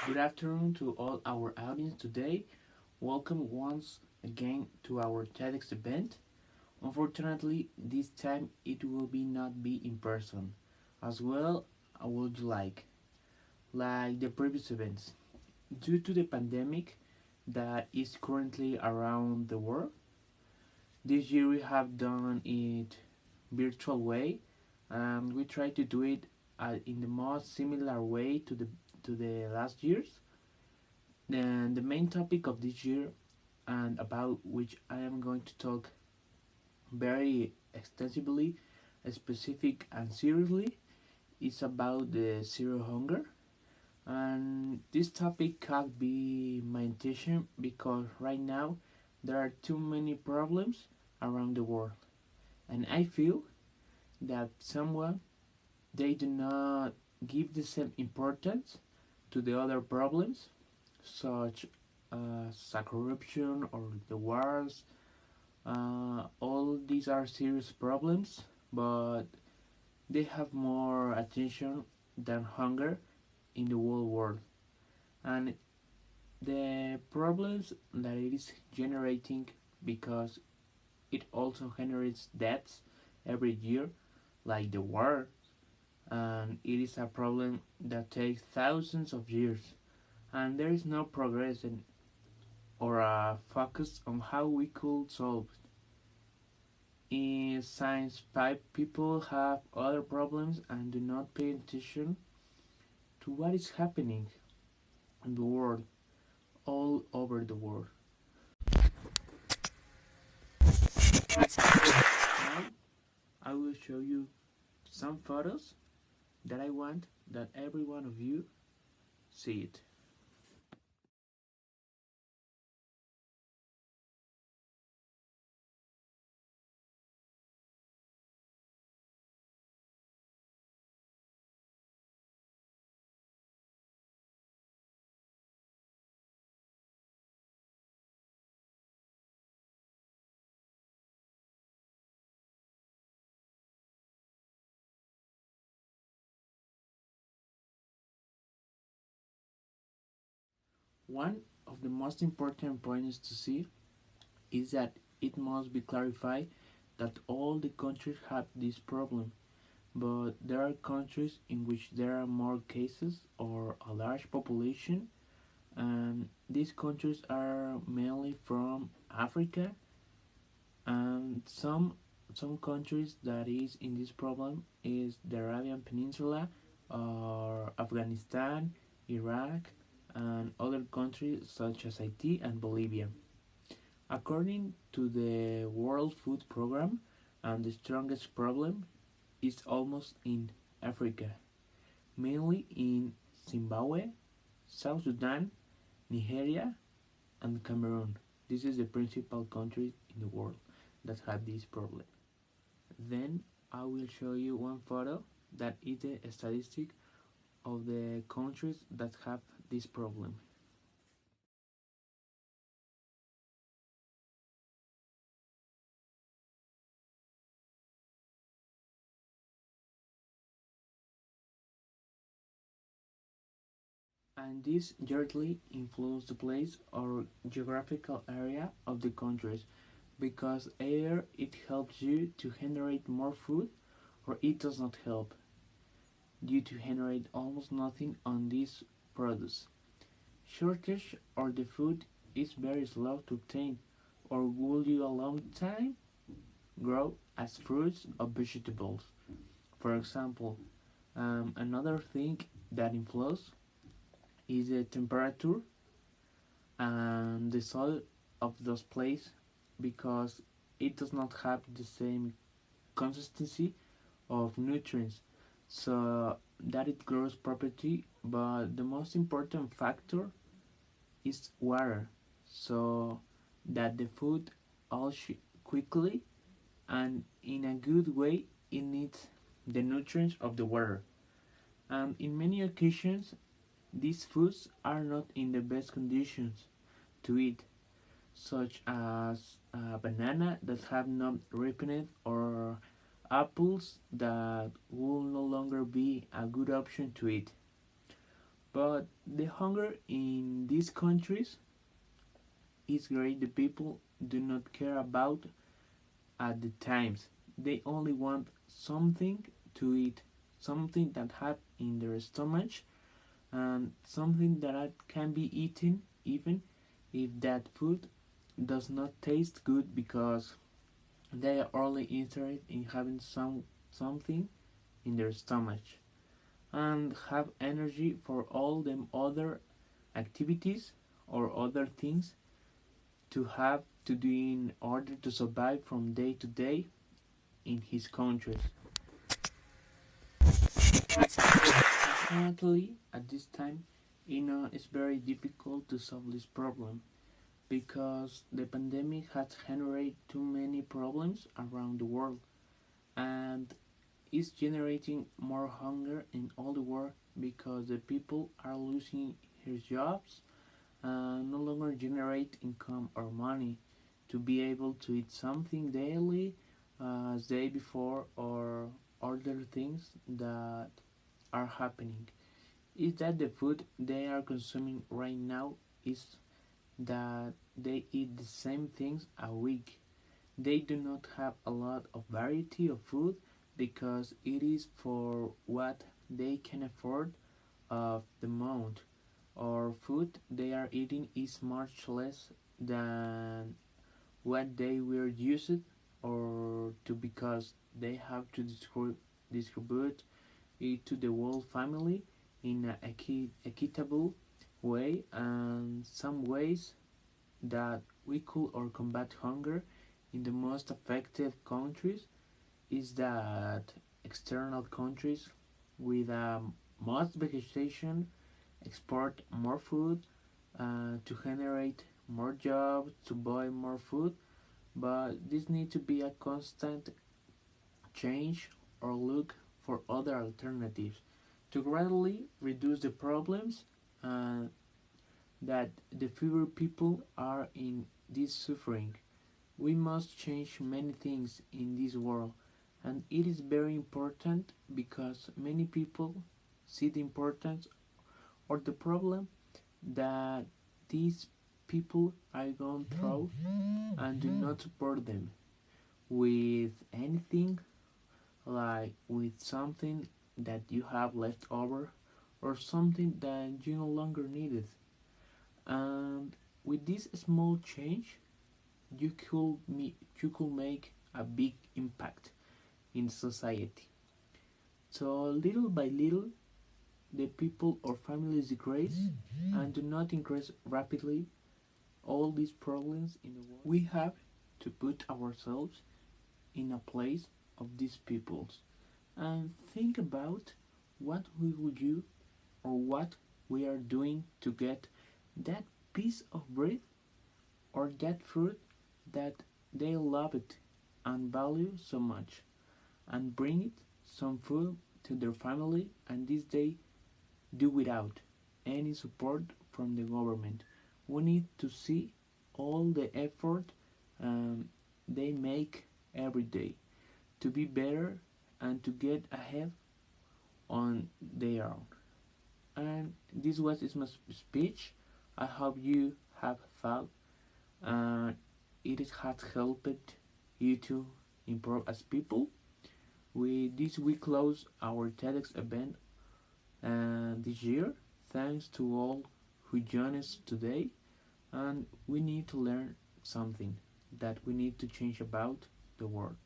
Good afternoon to all our audience today. Welcome once again to our TEDx event. Unfortunately, this time it will be not be in person. As well, I would like the previous events. Due to the pandemic that is currently around the world, this year we have done it virtual way, and we try to do it in the most similar way to the last years. Then the main topic of this year and about which I am going to talk very extensively, specific and seriously is about the zero hunger. And this topic can't be my intention because right now there are too many problems around the world, and I feel that someone they do not give the same importance to the other problems such as corruption or the wars. All these are serious problems, but they have more attention than hunger in the whole world. And the problems that it is generating, because it also generates deaths every year, like the war, and it is a problem that takes thousands of years, and there is no progress or a focus on how we could solve. In science, people have other problems and do not pay attention to what is happening in the world, all over the world. Now, I will show you some photos that I want that every one of you see it. One of the most important points to see is that it must be clarified that all the countries have this problem, but there are countries in which there are more cases or a large population, and these countries are mainly from Africa, and some countries that is in this problem is the Arabian Peninsula or Afghanistan, Iraq, and other countries such as Haiti and Bolivia. According to the World Food Program, and the strongest problem is almost in Africa, mainly in Zimbabwe, South Sudan, Nigeria, and Cameroon. This is the principal countries in the world that have this problem. Then I will show you one photo that is the statistic of the countries that have this problem. And this directly influences the place or geographical area of the countries, because either it helps you to generate more food or it does not help due to generate almost nothing on this produce. Shortage or the food is very slow to obtain, or will you a long time grow as fruits or vegetables. For example, another thing that influences is the temperature and the soil of those places, because it does not have the same consistency of nutrients so that it grows properly. But the most important factor is water, so that the food all quickly and in a good way it needs the nutrients of the water. And in many occasions these foods are not in the best conditions to eat, such as banana that have not ripened, or apples that will no longer be a good option to eat. But the hunger in these countries is great. The people do not care about at the times. They only want something to eat, something that have in their stomach, and something that can be eaten even if that food does not taste good, because they are only interested in having something in their stomach and have energy for all them other activities or other things to have to do in order to survive from day to day in his countries. Currently, at this time, it's very difficult to solve this problem because the pandemic has generated too many problems around the world, and is generating more hunger in all the world because the people are losing their jobs and no longer generate income or money to be able to eat something daily as day before, or other things that are happening. Is that the food they are consuming right now is that they eat the same things a week. They do not have a lot of variety of food because it is for what they can afford of the month, or food they are eating is much less than what they were used or to, because they have to distribute it to the whole family in an equitable way. And some ways that we could or combat hunger in the most affected countries is that external countries with most vegetation export more food to generate more jobs, to buy more food, but this needs to be a constant change or look for other alternatives to gradually reduce the problems uh, that the fewer people are in this suffering. We must change many things in this world, and it is very important because many people see the importance or the problem that these people are going through and do not support them with anything, like with something that you have left over or something that you no longer needed. And with this small change, you could make a big impact in society. So little by little, the people or families decrease and do not increase rapidly all these problems in the world. We have to put ourselves in a place of these peoples and think about what we will do or what we are doing to get that piece of bread or that fruit that they love it and value so much, and bring it some food to their family, and this they do without any support from the government. We need to see all the effort they make every day to be better and to get ahead on their own. And this was my speech. I hope you have thought and it has helped you to improve as people. With this, we close our TEDx event this year. Thanks to all who joined us today, and we need to learn something that we need to change about the world.